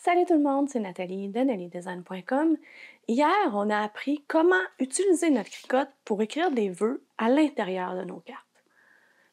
Salut tout le monde, c'est Nathalie de nellydesign.com. Hier, on a appris comment utiliser notre Cricut pour écrire des vœux à l'intérieur de nos cartes.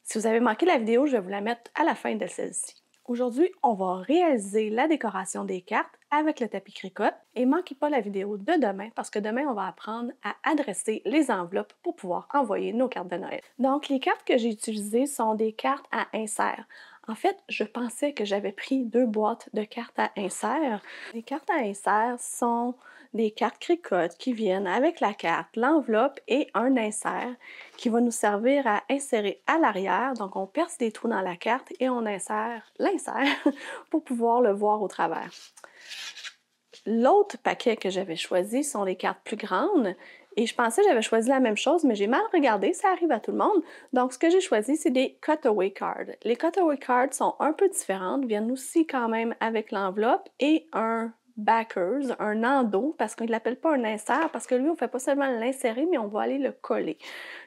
Si vous avez manqué la vidéo, je vais vous la mettre à la fin de celle-ci. Aujourd'hui, on va réaliser la décoration des cartes avec le tapis Cricut et manquez pas la vidéo de demain parce que demain, on va apprendre à adresser les enveloppes pour pouvoir envoyer nos cartes de Noël. Donc, les cartes que j'ai utilisées sont des cartes à insert. En fait, je pensais que j'avais pris 2 boîtes de cartes à insert. Les cartes à insert sont des cartes Cricut qui viennent avec la carte, l'enveloppe et un insert qui va nous servir à insérer à l'arrière. Donc, on perce des trous dans la carte et on insère l'insert pour pouvoir le voir au travers. L'autre paquet que j'avais choisi sont les cartes plus grandes. Et je pensais que j'avais choisi la même chose, mais j'ai mal regardé, ça arrive à tout le monde. Donc, ce que j'ai choisi, c'est des cutaway cards. Les cutaway cards sont un peu différentes, viennent aussi quand même avec l'enveloppe et un backers, un endos, parce qu'on ne l'appelle pas un insert, parce que lui, on ne fait pas seulement l'insérer, mais on va aller le coller.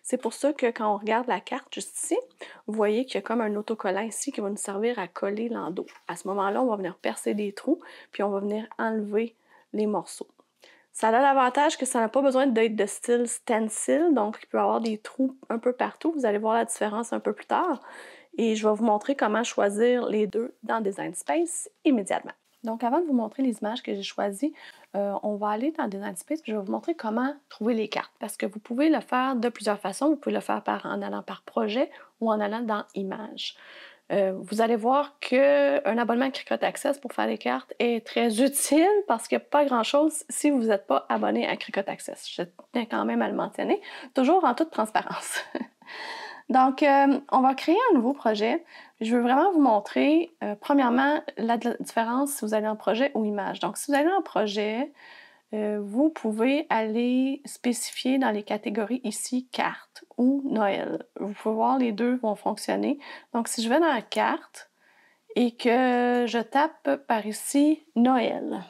C'est pour ça que quand on regarde la carte juste ici, vous voyez qu'il y a comme un autocollant ici qui va nous servir à coller l'endos. À ce moment-là, on va venir percer des trous, puis on va venir enlever les morceaux. Ça a l'avantage que ça n'a pas besoin d'être de style stencil, donc il peut y avoir des trous un peu partout. Vous allez voir la différence un peu plus tard. Et je vais vous montrer comment choisir les deux dans Design Space immédiatement. Donc avant de vous montrer les images que j'ai choisies, on va aller dans Design Space et je vais vous montrer comment trouver les cartes. Parce que vous pouvez le faire de plusieurs façons. Vous pouvez le faire en allant par projet ou en allant dans Images. Vous allez voir qu'un abonnement Cricut Access pour faire les cartes est très utile parce qu'il n'y a pas grand-chose si vous n'êtes pas abonné à Cricut Access. Je tiens quand même à le mentionner, toujours en toute transparence. Donc, on va créer un nouveau projet. Je veux vraiment vous montrer, premièrement, la différence si vous allez en projet ou image. Donc, si vous allez en projet, vous pouvez aller spécifier dans les catégories ici carte ou Noël. Vous pouvez voir, les deux vont fonctionner. Donc, si je vais dans la carte et que je tape par ici Noël,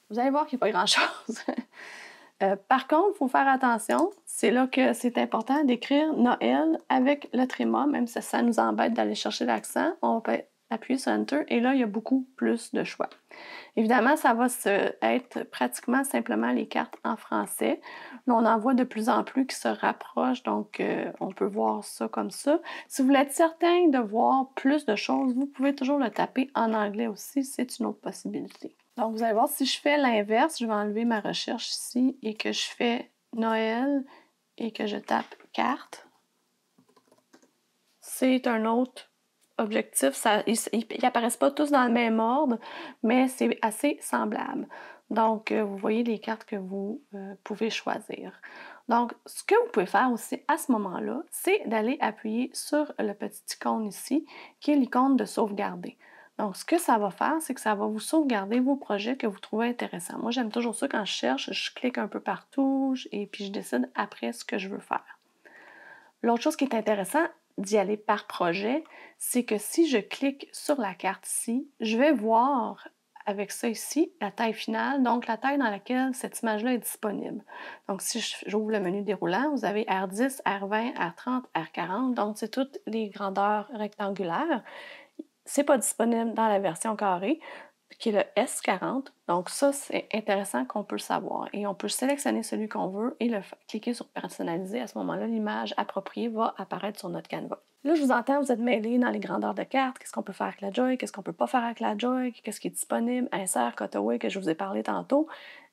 vous allez voir qu'il n'y a pas grand-chose. Par contre, il faut faire attention. C'est là que c'est important d'écrire Noël avec le tréma, même si ça nous embête d'aller chercher l'accent. On peut appuyer sur Enter et là, il y a beaucoup plus de choix. Évidemment, ça va être pratiquement simplement les cartes en français. Là, on en voit de plus en plus qui se rapprochent, donc on peut voir ça comme ça. Si vous voulez être certain de voir plus de choses, vous pouvez toujours le taper en anglais aussi, c'est une autre possibilité. Donc, vous allez voir, si je fais l'inverse, je vais enlever ma recherche ici et que je fais Noël et que je tape carte, c'est un autre objectif. Ils n'apparaissent pas tous dans le même ordre, mais c'est assez semblable. Donc, vous voyez les cartes que vous pouvez choisir. Donc, ce que vous pouvez faire aussi à ce moment-là, c'est d'aller appuyer sur le petit icône ici, qui est l'icône de sauvegarder. Donc, ce que ça va faire, c'est que ça va vous sauvegarder vos projets que vous trouvez intéressants. Moi, j'aime toujours ça quand je cherche, je clique un peu partout et puis je décide après ce que je veux faire. L'autre chose qui est intéressant d'y aller par projet, c'est que si je clique sur la carte ici, je vais voir avec ça ici la taille finale, donc la taille dans laquelle cette image-là est disponible. Donc, si j'ouvre le menu déroulant, vous avez R10, R20, R30, R40, donc c'est toutes les grandeurs rectangulaires. C'est pas disponible dans la version carrée, qui est le S40. Donc ça, c'est intéressant qu'on peut le savoir. Et on peut sélectionner celui qu'on veut et cliquer sur personnaliser. À ce moment-là, l'image appropriée va apparaître sur notre canevas. Là, je vous entends, vous êtes mêlés dans les grandeurs de cartes. Qu'est-ce qu'on peut faire avec la Joy? Qu'est-ce qu'on peut pas faire avec la Joy? Qu'est-ce qui est disponible? Insert, cutaway, que je vous ai parlé tantôt.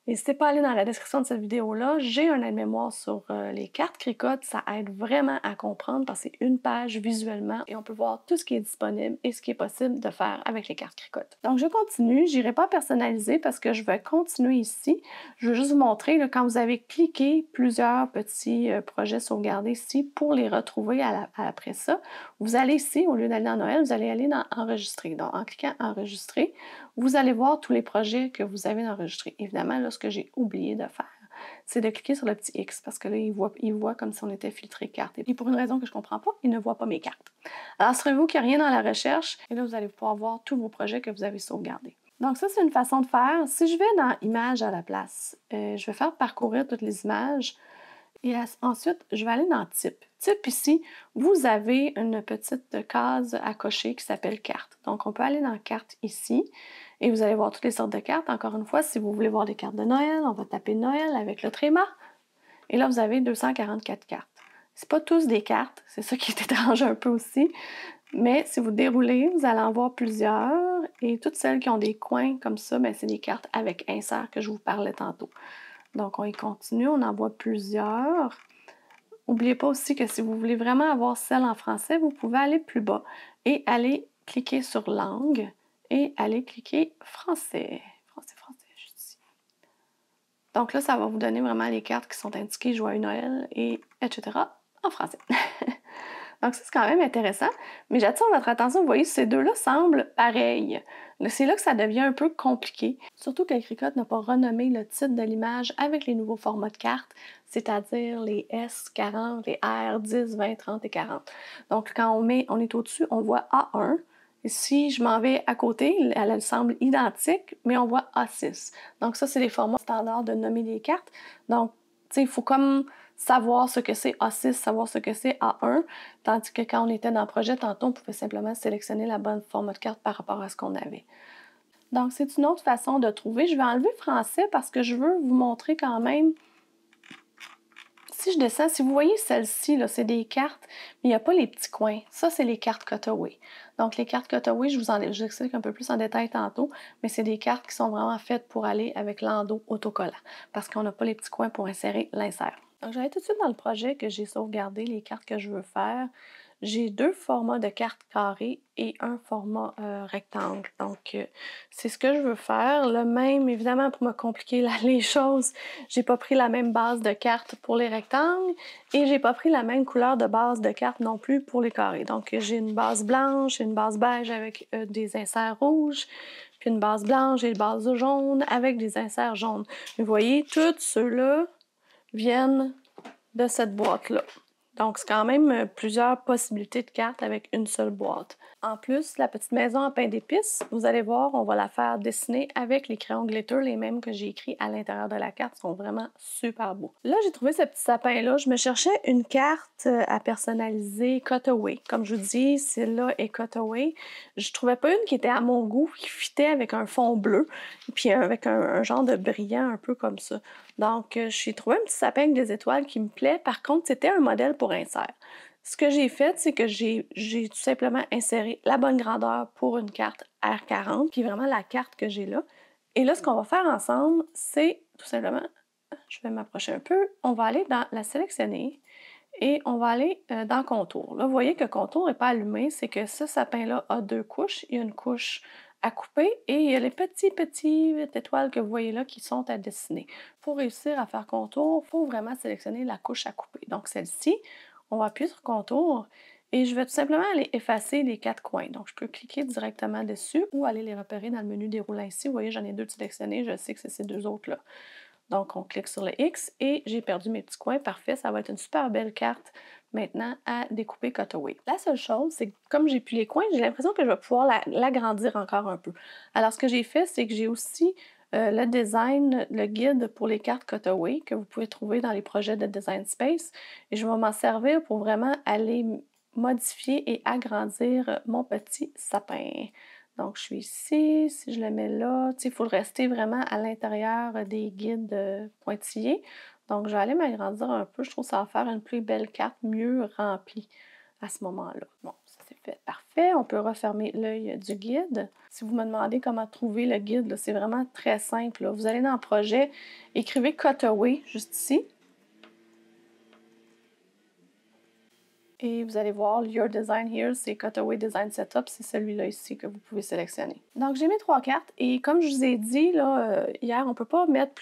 N'hésitez pas à aller dans la description de cette vidéo-là. J'ai un aide-mémoire sur les cartes Cricut. Ça aide vraiment à comprendre parce que c'est une page visuellement et on peut voir tout ce qui est disponible et ce qui est possible de faire avec les cartes Cricut. Donc, je continue. Je n'irai pas personnaliser parce que je vais continuer ici. Je veux juste vous montrer, là, quand vous avez cliqué plusieurs petits projets sauvegardés ici pour les retrouver après ça, vous allez ici, au lieu d'aller dans Noël, vous allez aller dans Enregistrer. Donc, en cliquant Enregistrer, vous allez voir tous les projets que vous avez enregistrés. Évidemment, là, ce que j'ai oublié de faire, c'est de cliquer sur le petit X parce que là, il voit comme si on était filtré carte. Et pour une raison que je ne comprends pas, il ne voit pas mes cartes. Alors, assurez-vous qu'il n'y a rien dans la recherche et là, vous allez pouvoir voir tous vos projets que vous avez sauvegardés. Donc, ça, c'est une façon de faire. Si je vais dans Images à la place, je vais faire parcourir toutes les images et ensuite, je vais aller dans Type. Type ici, vous avez une petite case à cocher qui s'appelle Carte. Donc, on peut aller dans Carte ici Et vous allez voir toutes les sortes de cartes. Encore une fois, si vous voulez voir des cartes de Noël, on va taper Noël avec le tréma. Et là, vous avez 244 cartes. C'est pas tous des cartes, c'est ça qui est étrange un peu aussi. Mais si vous déroulez, vous allez en voir plusieurs. Et toutes celles qui ont des coins comme ça, ben, c'est des cartes avec insert que je vous parlais tantôt. Donc, on y continue, on en voit plusieurs. N'oubliez pas aussi que si vous voulez vraiment avoir celle en français, vous pouvez aller plus bas et aller cliquer sur langue et aller cliquer français. Français, juste ici. Donc là, ça va vous donner vraiment les cartes qui sont indiquées Joyeux Noël et etc. en français. Donc ça, c'est quand même intéressant. Mais j'attire votre attention, vous voyez, ces deux-là semblent pareils. C'est là que ça devient un peu compliqué. Surtout que Cricut n'a pas renommé le titre de l'image avec les nouveaux formats de cartes, c'est-à-dire les S40, les R10, 20, 30 et 40. Donc quand on est au-dessus, on voit A1. Et si je m'en vais à côté, elle semble identique, mais on voit A6. Donc ça, c'est les formats standards de nommer les cartes. Donc, tu sais, il faut comme savoir ce que c'est A6, savoir ce que c'est A1, tandis que quand on était dans le projet, tantôt, on pouvait simplement sélectionner la bonne format de carte par rapport à ce qu'on avait. Donc, c'est une autre façon de trouver. Je vais enlever français parce que je veux vous montrer quand même. Si je descends, si vous voyez celle-ci, c'est des cartes, mais il n'y a pas les petits coins. Ça, c'est les cartes Cutaway. Donc, les cartes Cutaway, je vous explique un peu plus en détail tantôt, mais c'est des cartes qui sont vraiment faites pour aller avec l'endos autocollant, parce qu'on n'a pas les petits coins pour insérer l'insert. Donc, j'allais tout de suite dans le projet que j'ai sauvegardé, les cartes que je veux faire. J'ai deux formats de cartes carrées et un format rectangle. Donc, c'est ce que je veux faire. Le même, évidemment, pour me compliquer les choses, j'ai pas pris la même base de cartes pour les rectangles et j'ai pas pris la même couleur de base de cartes non plus pour les carrés. Donc, j'ai une base blanche, une base beige avec des inserts rouges, puis une base blanche et une base jaune avec des inserts jaunes. Vous voyez, tous ceux-là viennent de cette boîte-là. Donc, c'est quand même plusieurs possibilités de cartes avec une seule boîte. En plus, la petite maison en pain d'épices, vous allez voir, on va la faire dessiner avec les crayons glitter, les mêmes que j'ai écrits à l'intérieur de la carte, sont vraiment super beaux. Là, j'ai trouvé ce petit sapin-là. Je me cherchais une carte à personnaliser Cutaway. Comme je vous dis, celle-là est Cutaway. Je trouvais pas une qui était à mon goût, qui fitait avec un fond bleu, puis avec un genre de brillant un peu comme ça. Donc, j'ai trouvé un petit sapin avec des étoiles qui me plaît. Par contre, c'était un modèle pour insert. Ce que j'ai fait, c'est que j'ai tout simplement inséré la bonne grandeur pour une carte R40, qui est vraiment la carte que j'ai là. Et là, ce qu'on va faire ensemble, c'est tout simplement, je vais m'approcher un peu, on va aller dans la sélectionner et on va aller dans contour. Là, vous voyez que contour n'est pas allumé, c'est que ce sapin-là a deux couches. Il y a une couche à couper et il y a les petites étoiles que vous voyez là qui sont à dessiner. Pour réussir à faire contour, il faut vraiment sélectionner la couche à couper. Donc celle-ci, on va appuyer sur contour et je vais tout simplement aller effacer les quatre coins. Donc je peux cliquer directement dessus ou aller les repérer dans le menu déroulant ici. Vous voyez, j'en ai deux sélectionnés, je sais que c'est ces deux autres-là. Donc, on clique sur le X et j'ai perdu mes petits coins. Parfait, ça va être une super belle carte maintenant à découper Cutaway. La seule chose, c'est que comme j'ai plus les coins, j'ai l'impression que je vais pouvoir l'agrandir encore un peu. Alors, ce que j'ai fait, c'est que j'ai aussi le design, le guide pour les cartes Cutaway que vous pouvez trouver dans les projets de Design Space. Et je vais m'en servir pour vraiment aller modifier et agrandir mon petit sapin. Donc, je suis ici, si je le mets là, il faut rester vraiment à l'intérieur des guides pointillés. Donc, je vais aller m'agrandir un peu. Je trouve que ça va faire une plus belle carte, mieux remplie à ce moment-là. Bon, ça c'est fait. Parfait. On peut refermer l'œil du guide. Si vous me demandez comment trouver le guide, c'est vraiment très simple. Là. Vous allez dans le projet, écrivez Cutaway juste ici. Et vous allez voir, Your Design Here, c'est Cutaway Design Setup, c'est celui-là ici que vous pouvez sélectionner. Donc, j'ai mes trois cartes et comme je vous ai dit là, hier, on peut pas mettre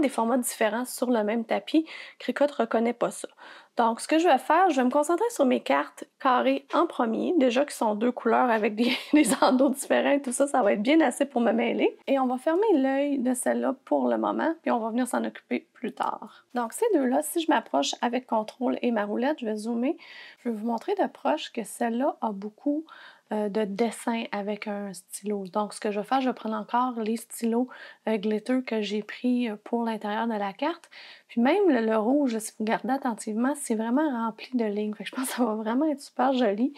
des formats différents sur le même tapis. Cricut ne reconnaît pas ça. Donc, ce que je vais faire, je vais me concentrer sur mes cartes carrées en premier, déjà qui sont deux couleurs avec des endos différents et tout ça, ça va être bien assez pour me mêler. Et on va fermer l'œil de celle-là pour le moment, puis on va venir s'en occuper plus tard. Donc, ces deux-là, si je m'approche avec contrôle et ma roulette, je vais zoomer. Je vais vous montrer de proche que celle-là a beaucoup de dessin avec un stylo. Donc, ce que je vais faire, je vais prendre encore les stylos glitter que j'ai pris pour l'intérieur de la carte. Puis même le rouge, si vous regardez attentivement, c'est vraiment rempli de lignes. Fait que je pense que ça va vraiment être super joli.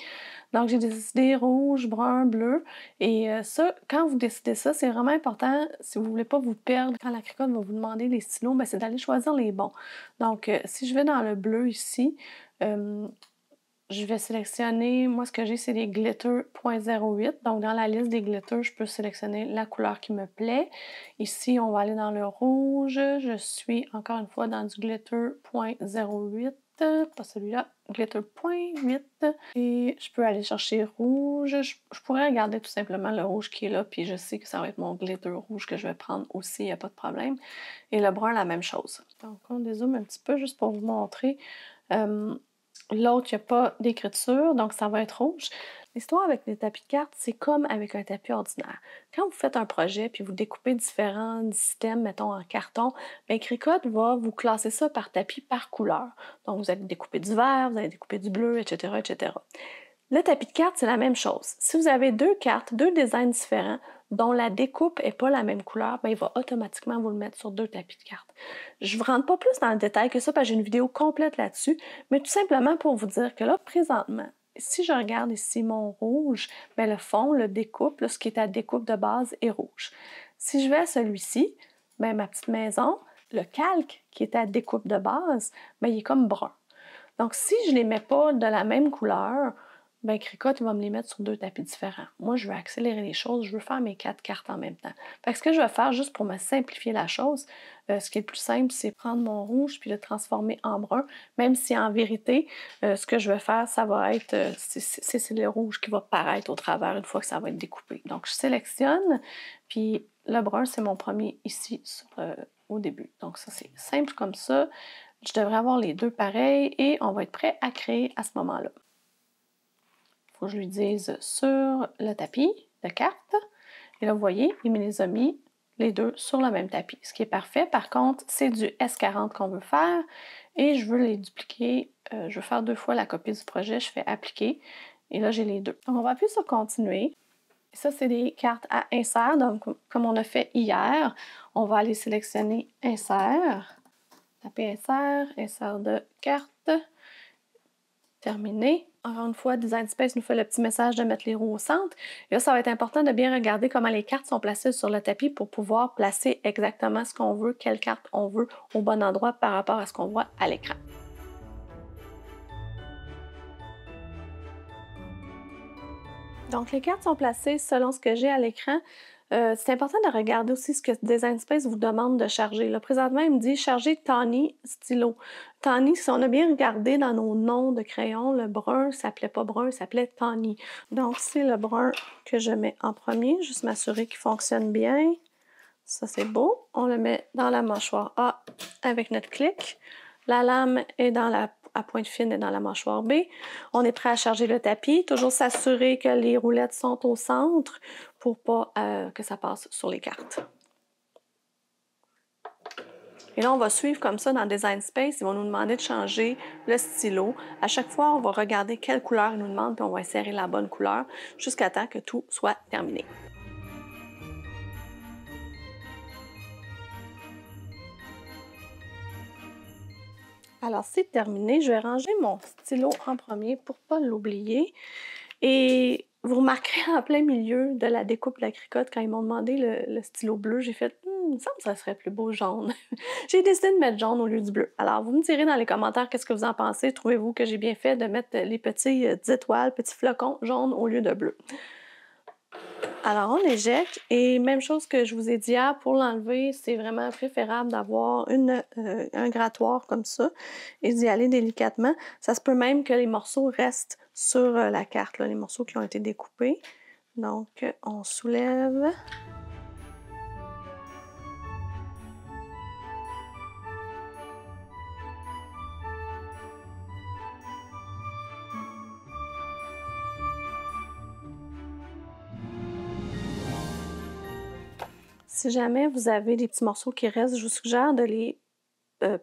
Donc, j'ai décidé rouge, brun, bleu. Et ça, quand vous décidez ça, c'est vraiment important. Si vous ne voulez pas vous perdre, quand la cricotte va vous demander les stylos, ben, c'est d'aller choisir les bons. Donc, si je vais dans le bleu ici, je vais sélectionner, moi ce que j'ai c'est les glitter 0.08. Donc dans la liste des glitters, je peux sélectionner la couleur qui me plaît. Ici, on va aller dans le rouge. Je suis encore une fois dans du glitter 0.08. Pas celui-là, glitter 0.8. Et je peux aller chercher rouge. Je pourrais regarder tout simplement le rouge qui est là, puis je sais que ça va être mon glitter rouge que je vais prendre aussi, il n'y a pas de problème. Et le brun, la même chose. Donc on dézoome un petit peu juste pour vous montrer. L'autre, il n'y a pas d'écriture, donc ça va être rouge. L'histoire avec les tapis de cartes, c'est comme avec un tapis ordinaire. Quand vous faites un projet puis vous découpez différents systèmes, mettons en carton, bien, Cricut va vous classer ça par tapis, par couleur. Donc vous allez découper du vert, vous allez découper du bleu, etc., etc. Le tapis de cartes, c'est la même chose. Si vous avez deux cartes, deux designs différents, dont la découpe n'est pas la même couleur, bien, il va automatiquement vous le mettre sur deux tapis de cartes. Je ne rentre pas plus dans le détail que ça parce que j'ai une vidéo complète là-dessus, mais tout simplement pour vous dire que là, présentement, si je regarde ici mon rouge, bien, le fond, le découpe, là, ce qui est à découpe de base est rouge. Si je vais à celui-ci, bien, ma petite maison, le calque qui est à découpe de base, bien, il est comme brun. Donc, si je ne les mets pas de la même couleur, ben Cricut, il va me les mettre sur deux tapis différents. Moi, je veux accélérer les choses, je veux faire mes 4 cartes en même temps. Fait que ce que je vais faire, juste pour me simplifier la chose, ce qui est le plus simple, c'est prendre mon rouge puis le transformer en brun, même si en vérité, ce que je vais faire, ça va être, c'est le rouge qui va paraître au travers une fois que ça va être découpé. Donc, je sélectionne, puis le brun, c'est mon premier ici au début. Donc, ça, c'est simple comme ça. Je devrais avoir les deux pareils et on va être prêt à créer à ce moment-là. Faut que je lui dise sur le tapis de cartes. Et là, vous voyez, il me les a mis les deux sur le même tapis, ce qui est parfait. Par contre, c'est du S40 qu'on veut faire et je veux les dupliquer. Je veux faire 2 fois la copie du projet. Je fais appliquer et là, j'ai les deux. Donc, on va appuyer sur continuer. Et ça, c'est des cartes à insert. Donc, comme on a fait hier, on va aller sélectionner insert, taper insert, insert de carte, terminé. Encore une fois, Design Space nous fait le petit message de mettre les roues au centre. Et là, ça va être important de bien regarder comment les cartes sont placées sur le tapis pour pouvoir placer exactement ce qu'on veut, quelle carte on veut au bon endroit par rapport à ce qu'on voit à l'écran. Donc, les cartes sont placées selon ce que j'ai à l'écran. C'est important de regarder aussi ce que Design Space vous demande de charger. Là, présentement, il me dit charger Tawny stylo. Tawny, si on a bien regardé dans nos noms de crayons, le brun ne s'appelait pas brun, il s'appelait Tawny. Donc, c'est le brun que je mets en premier, juste m'assurer qu'il fonctionne bien. Ça, c'est beau. On le met dans la mâchoire A avec notre clic. La lame est à pointe fine est dans la mâchoire B. On est prêt à charger le tapis. Toujours s'assurer que les roulettes sont au centre pour pas que ça passe sur les cartes. Et là, on va suivre comme ça dans Design Space. Ils vont nous demander de changer le stylo. À chaque fois, on va regarder quelle couleur ils nous demandent, puis on va insérer la bonne couleur jusqu'à temps que tout soit terminé. Alors, c'est terminé. Je vais ranger mon stylo en premier pour ne pas l'oublier. Et vous remarquerez en plein milieu de la découpe de la cricotte, quand ils m'ont demandé le stylo bleu, j'ai fait « il me semble que ça serait plus beau jaune. » J'ai décidé de mettre jaune au lieu du bleu. Alors, vous me direz dans les commentaires qu'est-ce que vous en pensez. Trouvez-vous que j'ai bien fait de mettre les petits étoiles, petits flocons jaunes au lieu de bleu? Alors, on éjecte et même chose que je vous ai dit hier, pour l'enlever, c'est vraiment préférable d'avoir un grattoir comme ça et d'y aller délicatement. Ça se peut même que les morceaux restent sur la carte, là, les morceaux qui ont été découpés. Donc, on soulève. Si jamais vous avez des petits morceaux qui restent, je vous suggère de les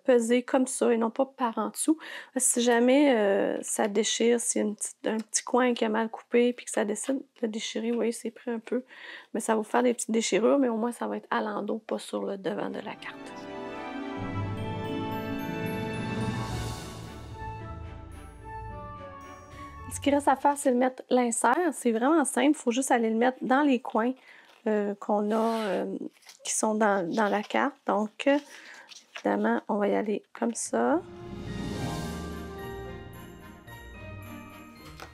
peser comme ça et non pas par en dessous. Si jamais ça déchire, s'il y a un petit coin qui est mal coupé puis que ça décide de déchirer, vous voyez, c'est pris un peu. Mais ça va vous faire des petites déchirures, mais au moins ça va être à l'endos, pas sur le devant de la carte. Ce qui reste à faire, c'est de mettre l'insert. C'est vraiment simple, il faut juste aller le mettre dans les coins qu'on a, qui sont dans la carte. Donc, évidemment, on va y aller comme ça.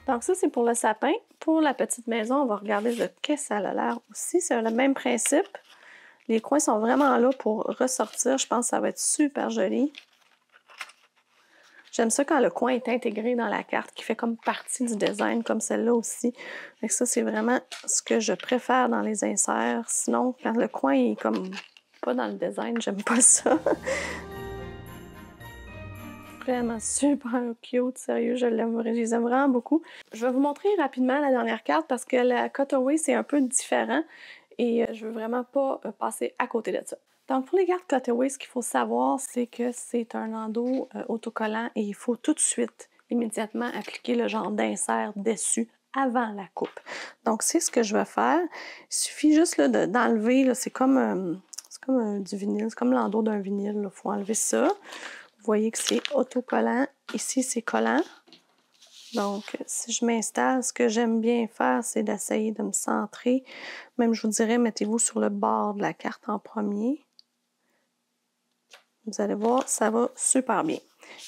Donc ça, c'est pour le sapin. Pour la petite maison, on va regarder de qu'est-ce que ça a l'air aussi. C'est le même principe. Les coins sont vraiment là pour ressortir. Je pense que ça va être super joli. J'aime ça quand le coin est intégré dans la carte, qui fait comme partie du design, comme celle-là aussi. Donc ça, c'est vraiment ce que je préfère dans les inserts. Sinon, quand le coin est comme pas dans le design, j'aime pas ça. Vraiment super cute, sérieux, je les aime vraiment beaucoup. Je vais vous montrer rapidement la dernière carte parce que la cutaway, c'est un peu différent et je veux vraiment pas passer à côté de ça. Donc, pour les cartes cutaway, ce qu'il faut savoir, c'est que c'est un endos autocollant et il faut tout de suite, immédiatement, appliquer le genre d'insert dessus avant la coupe. Donc, c'est ce que je vais faire. Il suffit juste d'enlever, c'est comme du vinyle, c'est comme l'endos d'un vinyle, il faut enlever ça. Vous voyez que c'est autocollant. Ici, c'est collant. Donc, si je m'installe, ce que j'aime bien faire, c'est d'essayer de me centrer. Même, je vous dirais, mettez-vous sur le bord de la carte en premier. Vous allez voir, ça va super bien.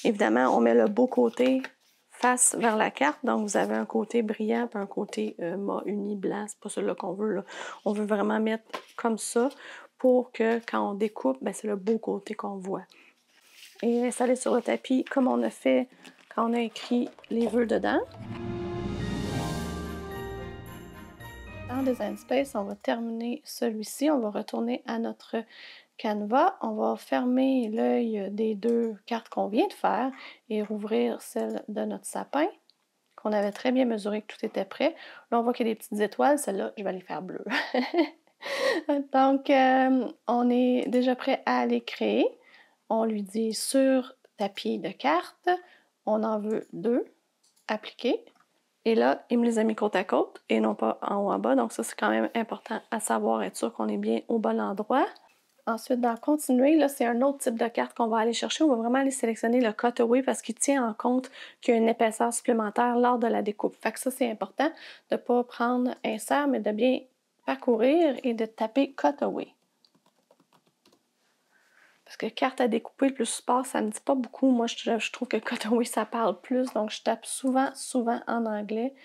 Évidemment, on met le beau côté face vers la carte. Donc, vous avez un côté brillant et un côté mat uni blanc. C'est pas celui-là qu'on veut, là. On veut vraiment mettre comme ça pour que quand on découpe, c'est le beau côté qu'on voit. Et installer sur le tapis comme on a fait quand on a écrit les vœux dedans. Dans Design Space, on va terminer celui-ci. On va retourner à notre Canva. On va fermer l'œil des deux cartes qu'on vient de faire et rouvrir celle de notre sapin qu'on avait très bien mesuré que tout était prêt. Là, on voit qu'il y a des petites étoiles. Celles-là, je vais les faire bleues. Donc, on est déjà prêt à les créer. On lui dit sur tapis de cartes, on en veut 2, appliquer. Et là, il me les a mis côte à côte et non pas en haut en bas. Donc ça, c'est quand même important à savoir, être sûr qu'on est bien au bon endroit. Ensuite, dans continuer, là, c'est un autre type de carte qu'on va aller chercher. On va vraiment aller sélectionner le cutaway parce qu'il tient en compte qu'il y a une épaisseur supplémentaire lors de la découpe. Fait que ça, c'est important de ne pas prendre insert, mais de bien parcourir et de taper cutaway. Parce que carte à découper plus support, ça me dit pas beaucoup. Moi, je trouve que cutaway, ça parle plus. Donc, je tape souvent en anglais.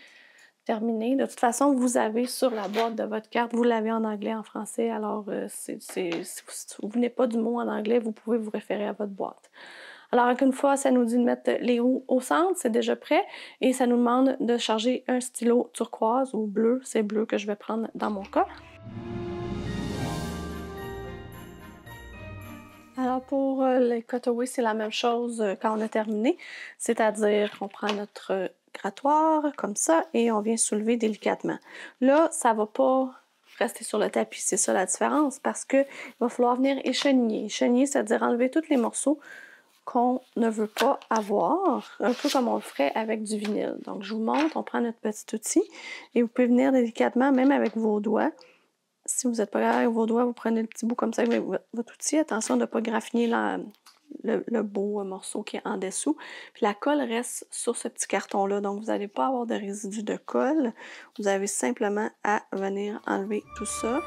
Terminé. De toute façon, vous avez sur la boîte de votre carte, vous l'avez en anglais, en français. Alors, si vous venez pas du mot en anglais, vous pouvez vous référer à votre boîte. Alors, encore une fois, ça nous dit de mettre les roues au centre, c'est déjà prêt. Et ça nous demande de charger un stylo turquoise ou bleu. C'est bleu que je vais prendre dans mon cas. Alors pour les cutaways, c'est la même chose quand on a terminé, c'est-à-dire qu'on prend notre grattoir comme ça et on vient soulever délicatement. Là, ça ne va pas rester sur le tapis, c'est ça la différence, parce qu'il va falloir venir écheniller. Écheniller, c'est-à-dire enlever tous les morceaux qu'on ne veut pas avoir, un peu comme on le ferait avec du vinyle. Donc je vous montre, on prend notre petit outil et vous pouvez venir délicatement, même avec vos doigts. Si vous n'êtes pas grave avec vos doigts, vous prenez le petit bout comme ça avec votre outil. Attention de ne pas graffiner le beau morceau qui est en dessous. Puis la colle reste sur ce petit carton-là. Donc, vous n'allez pas avoir de résidus de colle. Vous avez simplement à venir enlever tout ça.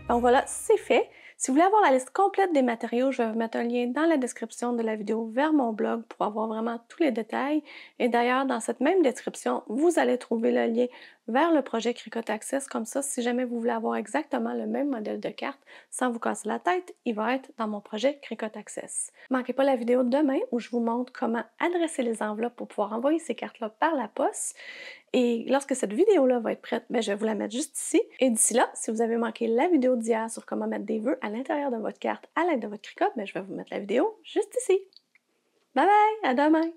Donc voilà, c'est fait. Si vous voulez avoir la liste complète des matériaux, je vais vous mettre un lien dans la description de la vidéo vers mon blog pour avoir vraiment tous les détails. Et d'ailleurs, dans cette même description, vous allez trouver le lien vers le projet Cricut Access. Comme ça, si jamais vous voulez avoir exactement le même modèle de carte sans vous casser la tête, il va être dans mon projet Cricut Access. Ne manquez pas la vidéo de demain où je vous montre comment adresser les enveloppes pour pouvoir envoyer ces cartes-là par la poste. Et lorsque cette vidéo-là va être prête, je vais vous la mettre juste ici. Et d'ici là, si vous avez manqué la vidéo d'hier sur comment mettre des vœux à l'intérieur de votre carte à l'aide de votre Cricut, je vais vous mettre la vidéo juste ici. Bye bye, à demain!